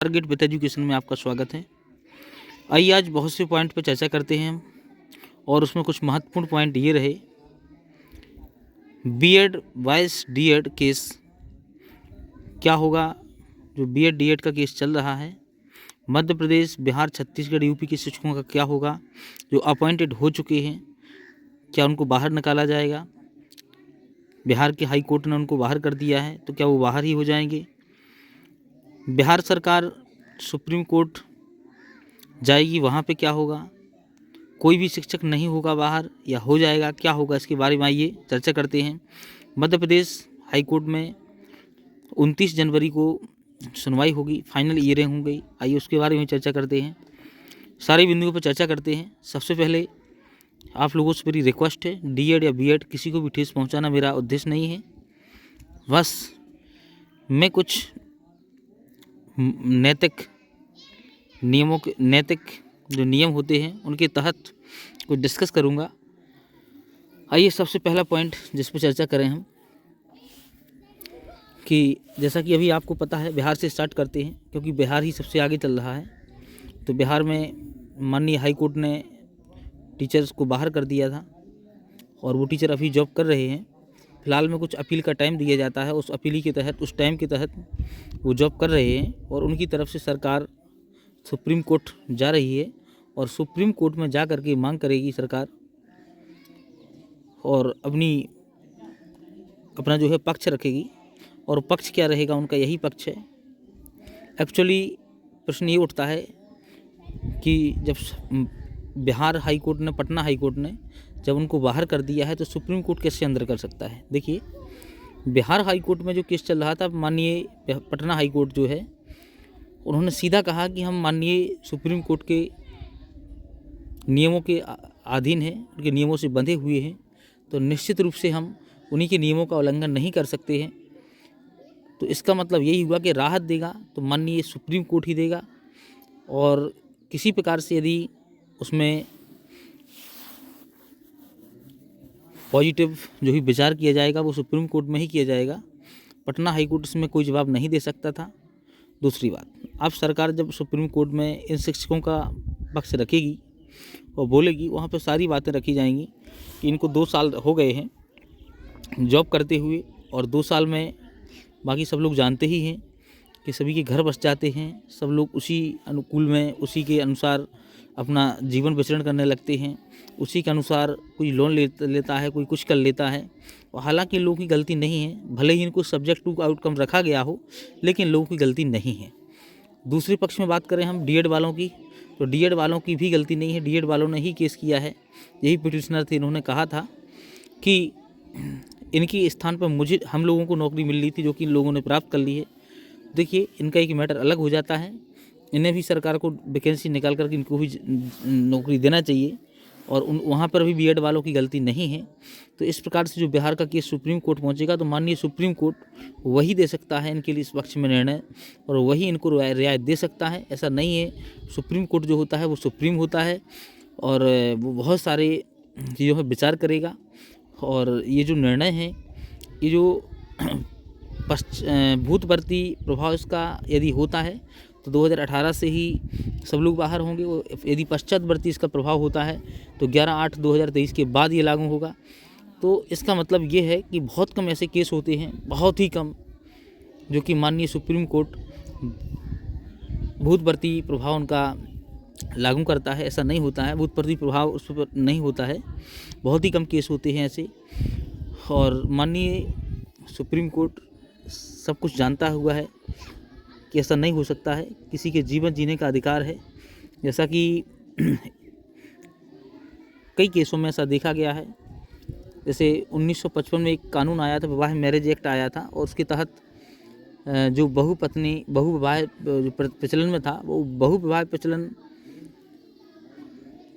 Target with education में आपका स्वागत है। आइए आज बहुत से पॉइंट पर चर्चा करते हैं हम, और उसमें कुछ महत्वपूर्ण पॉइंट ये रहे। बीएड वाइस डीएड केस क्या होगा? जो बीएड डीएड का केस चल रहा है, मध्य प्रदेश, बिहार, छत्तीसगढ़, यूपी के शिक्षकों का क्या होगा? जो अपॉइंटेड हो चुके हैं, क्या उनको बाहर निकाला जाएगा? बिहार के हाई कोर्ट ने उनको बाहर कर दिया है, तो क्या वो बाहर ही हो जाएंगे? बिहार सरकार सुप्रीम कोर्ट जाएगी, वहाँ पे क्या होगा? कोई भी शिक्षक नहीं होगा बाहर, या हो जाएगा, क्या होगा? इसके बारे में आइए चर्चा करते हैं। मध्य प्रदेश हाई कोर्ट में 29 जनवरी को सुनवाई होगी, फाइनल हियरिंग हो गई। आइए उसके बारे में चर्चा करते हैं, सारे बिंदुओं पर चर्चा करते हैं। सबसे पहले आप लोगों से मेरी रिक्वेस्ट है, डीएड या बीएड किसी को भी ठेस पहुंचाना मेरा उद्देश्य नहीं है। बस मैं कुछ नैतिक जो नियम होते हैं उनके तहत कुछ डिस्कस करूंगा। आइए सबसे पहला पॉइंट जिस पर चर्चा करें हम, कि जैसा कि अभी आपको पता है, बिहार से स्टार्ट करते हैं क्योंकि बिहार ही सबसे आगे चल रहा है। तो बिहार में माननीय हाई कोर्ट ने टीचर्स को बाहर कर दिया था, और वो टीचर अभी जॉब कर रहे हैं। फिलहाल में कुछ अपील का टाइम दिया जाता है, उस अपील के तहत, उस टाइम के तहत वो जॉब कर रहे हैं, और उनकी तरफ से सरकार सुप्रीम कोर्ट जा रही है, और सुप्रीम कोर्ट में जा कर के मांग करेगी सरकार, और अपना जो है पक्ष रखेगी। और पक्ष क्या रहेगा उनका? यही पक्ष है। एक्चुअली प्रश्न ये उठता है कि जब बिहार हाई कोर्ट ने, पटना हाई कोर्ट ने जब उनको बाहर कर दिया है, तो सुप्रीम कोर्ट कैसे अंदर कर सकता है? देखिए, बिहार हाई कोर्ट में जो केस चल रहा था, माननीय पटना हाई कोर्ट जो है, उन्होंने सीधा कहा कि हम माननीय सुप्रीम कोर्ट के नियमों के अधीन हैं, उनके नियमों से बंधे हुए हैं, तो निश्चित रूप से हम उन्हीं के नियमों का उल्लंघन नहीं कर सकते हैं। तो इसका मतलब यही हुआ कि राहत देगा तो माननीय सुप्रीम कोर्ट ही देगा, और किसी प्रकार से यदि उसमें पॉजिटिव जो भी विचार किया जाएगा वो सुप्रीम कोर्ट में ही किया जाएगा। पटना हाई कोर्ट इसमें कोई जवाब नहीं दे सकता था। दूसरी बात, अब सरकार जब सुप्रीम कोर्ट में इन शिक्षकों का पक्ष रखेगी और बोलेगी, वहाँ पर सारी बातें रखी जाएंगी कि इनको 2 साल हो गए हैं जॉब करते हुए, और 2 साल में बाकी सब लोग जानते ही हैं कि सभी के घर बस जाते हैं, सब लोग उसी अनुकूल में, उसी के अनुसार अपना जीवन विचरण करने लगते हैं, उसी के अनुसार कोई लोन लेता है, कोई कुछ कर लेता है। और हालांकि लोगों की गलती नहीं है, भले ही इनको सब्जेक्ट टू आउटकम रखा गया हो, लेकिन लोगों की गलती नहीं है। दूसरे पक्ष में बात करें हम डीएड वालों की, तो डीएड वालों की भी गलती नहीं है, डीएड वालों ने ही केस किया है। यही पिटिशनर थे, इन्होंने कहा था कि इनकी स्थान पर हम लोगों को नौकरी मिल रही थी, जो कि इन लोगों ने प्राप्त कर ली है। देखिए, इनका एक मैटर अलग हो जाता है, इन्हें भी सरकार को वैकेंसी निकाल करके इनको भी नौकरी देना चाहिए, और वहाँ पर भी बीएड वालों की गलती नहीं है। तो इस प्रकार से जो बिहार का केस सुप्रीम कोर्ट पहुँचेगा, तो माननीय सुप्रीम कोर्ट वही दे सकता है इनके लिए इस पक्ष में निर्णय, और वही इनको रियायत दे सकता है। ऐसा नहीं है, सुप्रीम कोर्ट जो होता है वो सुप्रीम होता है, और वो बहुत सारे चीज़ों पर विचार करेगा। और ये जो निर्णय है, ये जो भूतवर्ती प्रभाव इसका यदि होता है, तो 2018 से ही सब लोग बाहर होंगे। यदि पश्चातवर्ती इसका प्रभाव होता है तो 11/8/2023 के बाद ये लागू होगा। तो इसका मतलब ये है कि बहुत कम ऐसे केस होते हैं, बहुत ही कम, जो कि माननीय सुप्रीम कोर्ट भूतवर्ती प्रभाव उनका लागू करता है। ऐसा नहीं होता है, भूतवर्ती प्रभाव उस पर नहीं होता है, बहुत ही कम केस होते हैं ऐसे। और माननीय सुप्रीम कोर्ट सब कुछ जानता हुआ है कि ऐसा नहीं हो सकता है, किसी के जीवन जीने का अधिकार है। जैसा कि कई केसों में ऐसा देखा गया है, जैसे 1955 में एक कानून आया था, विवाह मैरिज एक्ट आया था, और उसके तहत जो बहुविवाह जो प्रचलन में था, वो बहुविवाह प्रचलन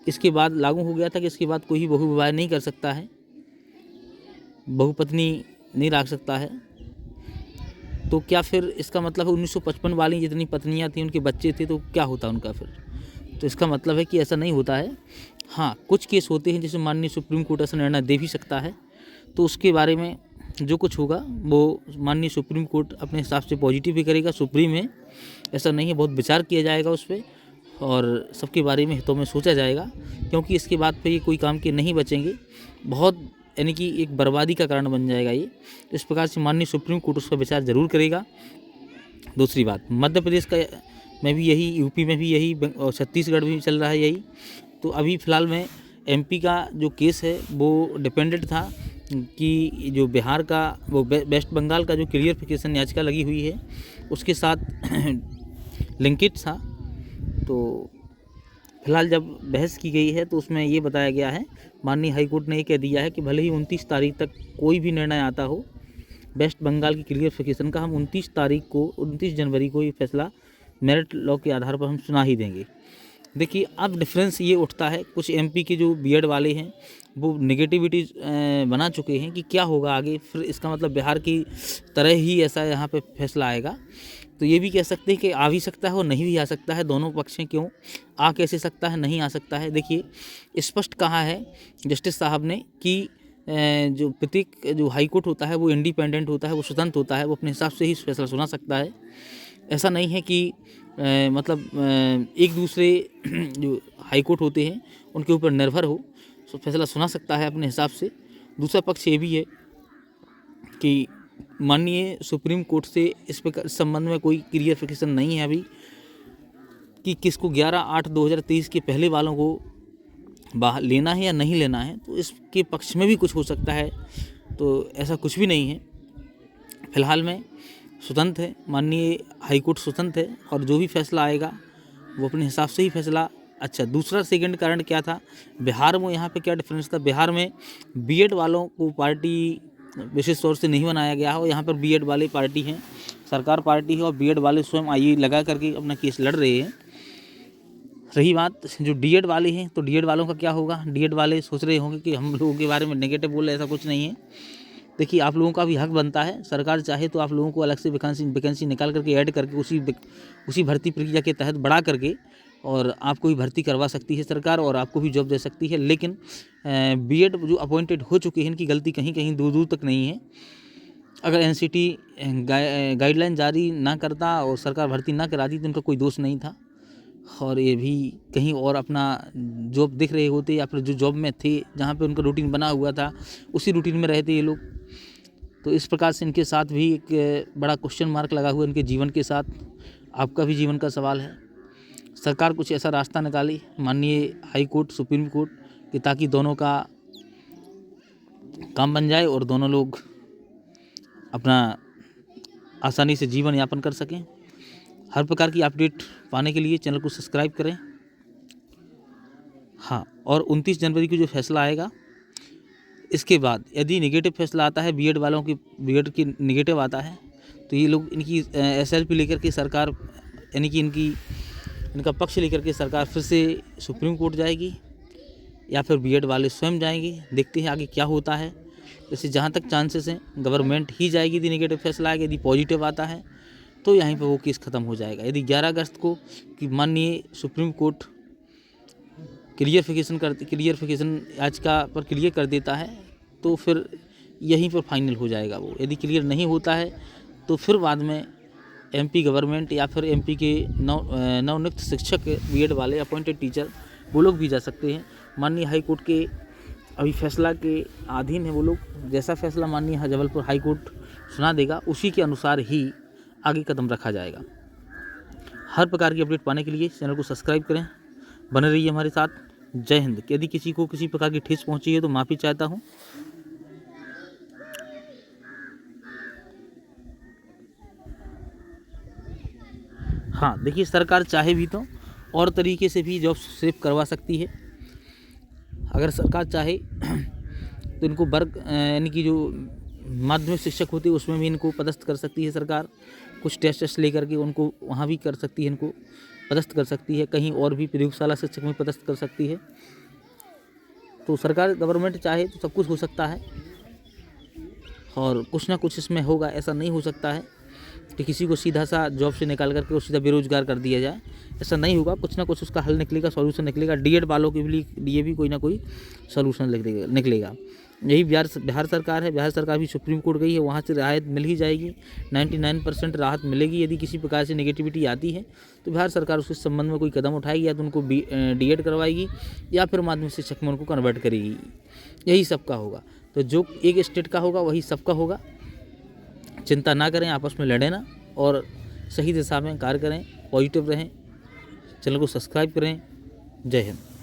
इसके बाद लागू हो गया था कि इसके बाद कोई भी बहुविवाह नहीं कर सकता है, बहुपत्नी नहीं रख सकता है। तो क्या फिर इसका मतलब 1955 वाली जितनी पत्नियां थी, उनके बच्चे थे, तो क्या होता उनका फिर? तो इसका मतलब है कि ऐसा नहीं होता है। हाँ, कुछ केस होते हैं जिसमें माननीय सुप्रीम कोर्ट ऐसा निर्णय दे भी सकता है, तो उसके बारे में जो कुछ होगा वो माननीय सुप्रीम कोर्ट अपने हिसाब से पॉजिटिव भी करेगा, सुप्रीम है। ऐसा नहीं है, बहुत विचार किया जाएगा उस पर और सबके बारे में हितों में सोचा जाएगा, क्योंकि इसके बाद पे ये कोई काम के नहीं बचेंगे, बहुत यानी कि एक बर्बादी का कारण बन जाएगा ये। इस प्रकार से माननीय सुप्रीम कोर्ट उस पर विचार ज़रूर करेगा। दूसरी बात, मध्य प्रदेश का में भी यही, यूपी में भी यही और छत्तीसगढ़ में भी चल रहा है यही। तो अभी फ़िलहाल में एमपी का जो केस है वो डिपेंडेंट था कि जो बिहार का वो वेस्ट बंगाल का जो क्लियरिफिकेशन याचिका लगी हुई है उसके साथ लिंकेज था। तो फिलहाल जब बहस की गई है तो उसमें ये बताया गया है, माननीय हाईकोर्ट ने ये कह दिया है कि भले ही 29 तारीख तक कोई भी निर्णय आता हो वेस्ट बंगाल की क्लियरिफिकेशन का, हम 29 जनवरी को ये फैसला मेरिट लॉ के आधार पर हम सुना ही देंगे। देखिए अब डिफरेंस ये उठता है, कुछ एमपी के जो बीएड वाले हैं वो नेगेटिविटी बना चुके हैं कि क्या होगा आगे, फिर इसका मतलब बिहार की तरह ही ऐसा यहाँ पे फैसला आएगा। तो ये भी कह सकते हैं कि आ भी सकता है और नहीं भी आ सकता है, दोनों पक्ष हैं, क्यों आ कैसे सकता है, नहीं आ सकता है। देखिए स्पष्ट कहा है जस्टिस साहब ने कि जो प्रत्येक जो हाई कोर्ट होता है वो इंडिपेंडेंट होता है, वो स्वतंत्र होता है, वो अपने हिसाब से ही फैसला सुना सकता है। ऐसा नहीं है कि एक दूसरे जो हाई कोर्ट होते हैं उनके ऊपर निर्भर हो, तो फैसला सुना सकता है अपने हिसाब से। दूसरा पक्ष ये भी है कि माननीय सुप्रीम कोर्ट से इस संबंध में कोई क्लियरिफिकेशन नहीं है अभी कि किसको 11/8/2023 के पहले वालों को बाहर लेना है या नहीं लेना है, तो इसके पक्ष में भी कुछ हो सकता है। तो ऐसा कुछ भी नहीं है, फिलहाल में स्वतंत्र है, माननीय हाईकोर्ट स्वतंत्र है और जो भी फैसला आएगा वो अपने हिसाब से ही फैसला। अच्छा, दूसरा सेकंड कारण क्या था बिहार में, यहाँ पे क्या डिफरेंस था, बिहार में बीएड वालों को पार्टी विशेष तौर से नहीं बनाया गया हो, यहाँ पर बीएड वाले पार्टी हैं, सरकार पार्टी है और बीएड वाले स्वयं आईए लगा करके अपना केस लड़ रहे हैं। रही बात जो डीएड वाले हैं, तो डीएड वालों का क्या होगा, डीएड वाले सोच रहे होंगे कि हम लोगों के बारे में नेगेटिव बोल रहे, ऐसा कुछ नहीं है। देखिए आप लोगों का भी हक बनता है, सरकार चाहे तो आप लोगों को अलग से वैकेंसी निकाल करके ऐड करके उसी भर्ती प्रक्रिया के तहत बढ़ा करके और आपको भी भर्ती करवा सकती है सरकार और आपको भी जॉब दे सकती है। लेकिन बीएड जो अपॉइंटेड हो चुके हैं इनकी गलती कहीं कहीं दूर दूर तक नहीं है। अगर एनसीटी गाइडलाइन जारी ना करता और सरकार भर्ती ना कराती तो इनका कोई दोष नहीं था और ये भी कहीं और अपना जॉब दिख रहे होते या फिर जो जॉब में थे जहाँ पे उनका रूटीन बना हुआ था उसी रूटीन में रहते ये लोग। तो इस प्रकार से इनके साथ भी एक बड़ा क्वेश्चन मार्क लगा हुआ इनके जीवन के साथ। आपका भी जीवन का सवाल है, सरकार कुछ ऐसा रास्ता निकाले माननीय हाई कोर्ट सुप्रीम कोर्ट कि ताकि दोनों का काम बन जाए और दोनों लोग अपना आसानी से जीवन यापन कर सकें। हर प्रकार की अपडेट पाने के लिए चैनल को सब्सक्राइब करें। हाँ, और 29 जनवरी को जो फैसला आएगा इसके बाद यदि नेगेटिव फैसला आता है बीएड वालों की, बीएड की नेगेटिव आता है तो ये लोग इनकी एसएलपी लेकर के सरकार यानी कि इनका पक्ष लेकर के सरकार फिर से सुप्रीम कोर्ट जाएगी या फिर बीएड वाले स्वयं जाएंगे। देखते हैं आगे क्या होता है। जैसे जहाँ तक चांसेस हैं गवर्नमेंट ही जाएगी यदि नेगेटिव फैसला आएगा, यदि पॉजिटिव आता है तो यहीं पर वो केस ख़त्म हो जाएगा। यदि 11 अगस्त को कि माननीय सुप्रीम कोर्ट क्लियरिफिकेशन याचिका पर क्लियर कर देता है तो फिर यहीं पर फाइनल हो जाएगा वो। यदि क्लियर नहीं होता है तो फिर बाद में एमपी गवर्नमेंट या फिर एमपी के नवनियुक्त शिक्षक बीएड वाले अपॉइंटेड टीचर वो लोग भी जा सकते हैं। माननीय हाई कोर्ट के अभी फैसला के अधीन है वो लोग। जैसा फैसला माननीय जबलपुर हाई कोर्ट सुना देगा उसी के अनुसार ही आगे कदम रखा जाएगा। हर प्रकार की अपडेट पाने के लिए चैनल को सब्सक्राइब करें, बने रहिए हमारे साथ। जय हिंद। यदि किसी को किसी प्रकार की ठेस पहुंची है तो माफ़ी चाहता हूं। हाँ, देखिए सरकार चाहे भी तो और तरीके से भी जॉब सेव करवा सकती है। अगर सरकार चाहे तो इनको वर्ग यानी कि जो माध्यमिक शिक्षक होते हैं उसमें भी इनको पदस्थ कर सकती है सरकार। कुछ टेस्ट लेकर के उनको वहाँ भी कर सकती है, इनको पदस्थ कर सकती है। कहीं और भी प्रयोगशाला शिक्षक में पदस्थ कर सकती है। तो सरकार गवर्नमेंट चाहे तो सब कुछ हो सकता है और कुछ ना कुछ इसमें होगा। ऐसा नहीं हो सकता है कि किसी को सीधा सा जॉब से निकाल करके सीधा बेरोजगार कर दिया जाए, ऐसा नहीं होगा। कुछ ना कुछ उसका हल निकलेगा, सॉल्यूशन निकलेगा। डीएड वालों के लिए भी कोई ना कोई सॉल्यूशन निकलेगा। यही बिहार सरकार है। बिहार सरकार भी सुप्रीम कोर्ट गई है, वहाँ से राहत मिल ही जाएगी, 99% राहत मिलेगी। यदि किसी प्रकार से नेगेटिविटी आती है तो बिहार सरकार उसके संबंध में कोई कदम उठाएगी, या तो उनको डीएड करवाएगी या फिर माध्यमिक शिक्षक में उनको कन्वर्ट करेगी। यही सबका होगा। तो जो एक स्टेट का होगा वही सबका होगा। चिंता ना करें, आपस में लड़ें ना, और सही दिशा में कार्य करें, पॉजिटिव रहें। चैनल को सब्सक्राइब करें। जय हिंद।